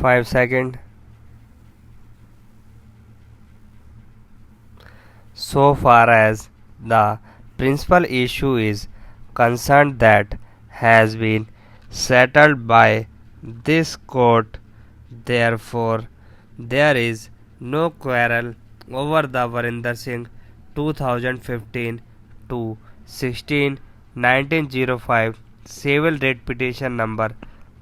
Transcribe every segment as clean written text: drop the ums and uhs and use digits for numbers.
5 seconds. So far as the principal issue is concerned, that has been settled by this court. Therefore, there is no quarrel over the Varinder Singh 2015 to 16 1905 civil writ petition number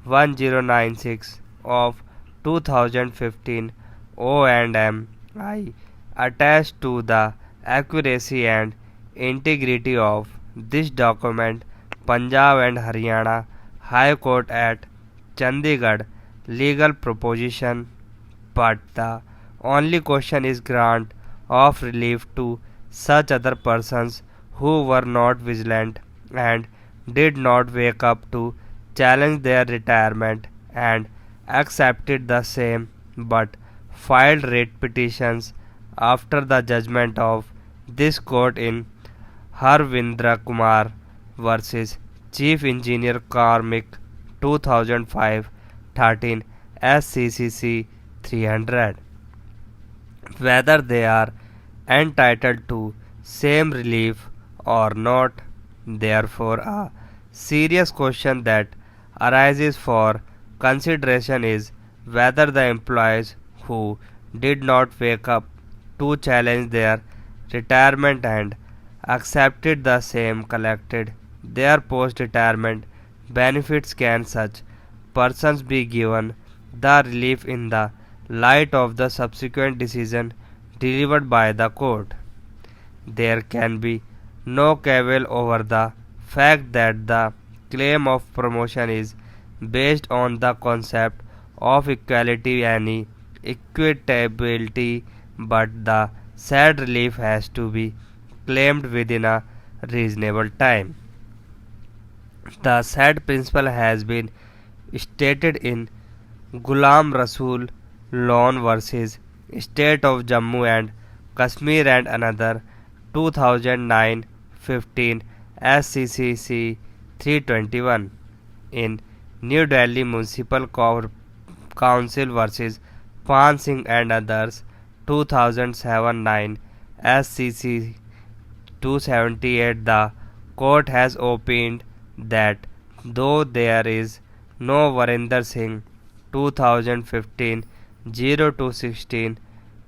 1096 of 2015 O&M I attached to the accuracy and integrity of this document. Punjab and Haryana High Court at Chandigarh legal proposition, but the only question is grant of relief to such other persons who were not vigilant and did not wake up to challenge their retirement and accepted the same, but filed writ petitions after the judgment of this court in Harvindra Kumar versus Chief Engineer Karmik 2005 13 SCCC 300, whether they are entitled to same relief or not. Therefore, a serious question that arises for consideration is whether the employees who did not wake up to challenge their retirement and accepted the same collected their post-retirement benefits, can such persons be given the relief in the light of the subsequent decision delivered by the court. There can be no cavil over the fact that the claim of promotion is based on the concept of equality and equitability, but the said relief has to be claimed within a reasonable time. The said principle has been stated in Ghulam Rasool Loan versus State of Jammu and Kashmir and another 2009-15 SCCC 321, in New Delhi Municipal Council versus Pan Singh and others 2007-9 SCC 278. The court has opined that though there is no Varinder Singh 2015 0216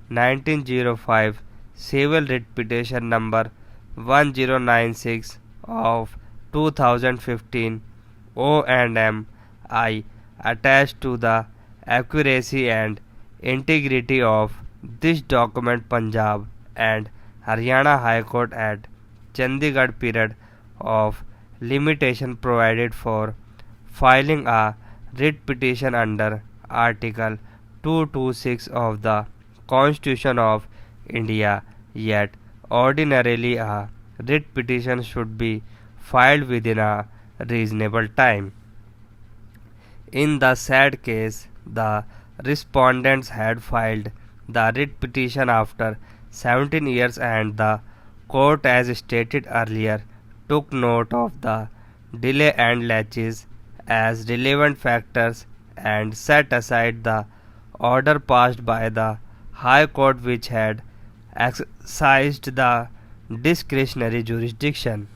1905 civil writ petition number 1096 of 2015 O&M I attached to the accuracy and integrity of this document, Punjab and Haryana High Court at Chandigarh period of limitation provided for filing a writ petition under Article 226 of the Constitution of India, yet ordinarily a writ petition should be filed within a reasonable time. In the said case, the respondents had filed the writ petition after 17 years, and the court, as stated earlier, took note of the delay and laches as relevant factors and set aside the order passed by the High Court, which had exercised the discretionary jurisdiction.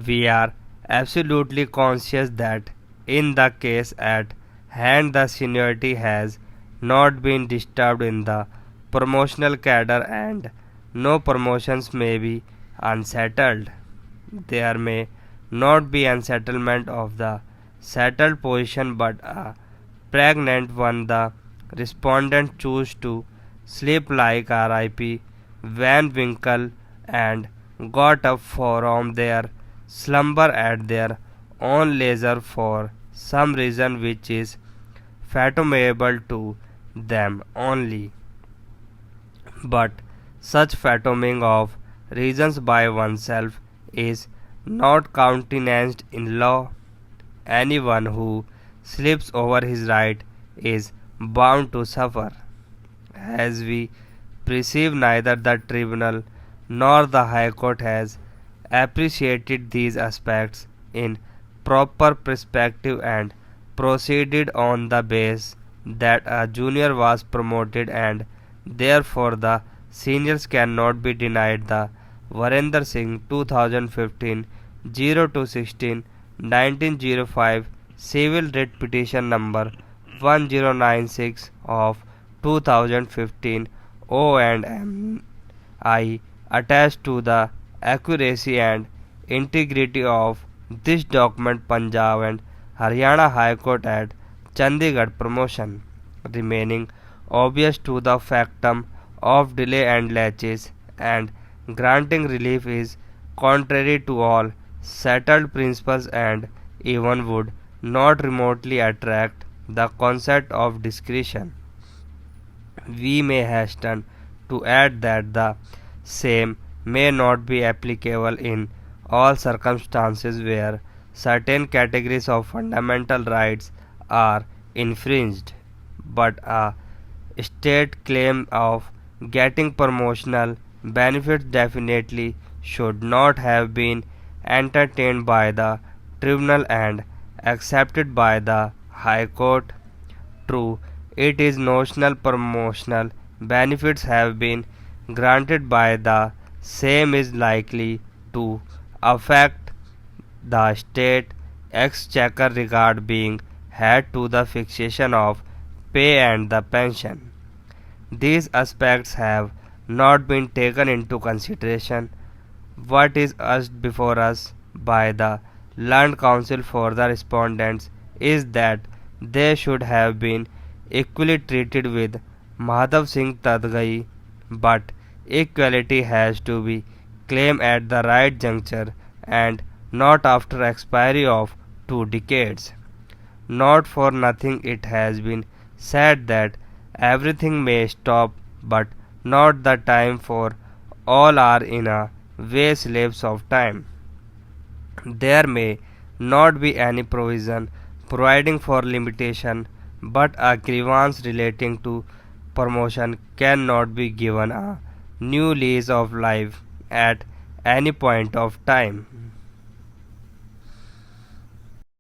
We are absolutely conscious that in the case at hand the seniority has not been disturbed in the promotional cadre and no promotions may be unsettled. There may not be unsettlement of the settled position, but a pregnant one. The respondent choose to sleep like R.I.P. Van Winkle and got up from their slumber at their own leisure for some reason which is fathomable to them only. But such fathoming of reasons by oneself is not countenanced in law. Anyone who slips over his right is bound to suffer. As we perceive, neither the tribunal nor the High Court has appreciated these aspects in proper perspective and proceeded on the base that a junior was promoted and therefore the seniors cannot be denied. The Virender Singh 2015 0216 1905 Civil Writ Petition number 1096 of 2015 O&M I attest to the accuracy and integrity of this document. Punjab and Haryana High Court at Chandigarh promotion remaining obvious to the factum of delay and laches and granting relief is contrary to all settled principles and even would not remotely attract the concept of discretion. We may hasten to add that the same may not be applicable in all circumstances where certain categories of fundamental rights are infringed, but a state claim of getting promotional benefits definitely should not have been entertained by the tribunal and accepted by the High Court. True, it is notional promotional benefits have been granted by the same is likely to affect the state exchequer regard being had to the fixation of pay and the pension. These aspects have not been taken into consideration. What is urged before us by the learned counsel for the respondents is that they should have been equally treated with Madhav Singh Tadgai, but equality has to be claimed at the right juncture and not after expiry of 2 decades. Not for nothing it has been said that everything may stop, but not the time, for all are in a way slaves of time. There may not be any provision providing for limitation, but a grievance relating to promotion cannot be given a new lease of life at any point of time.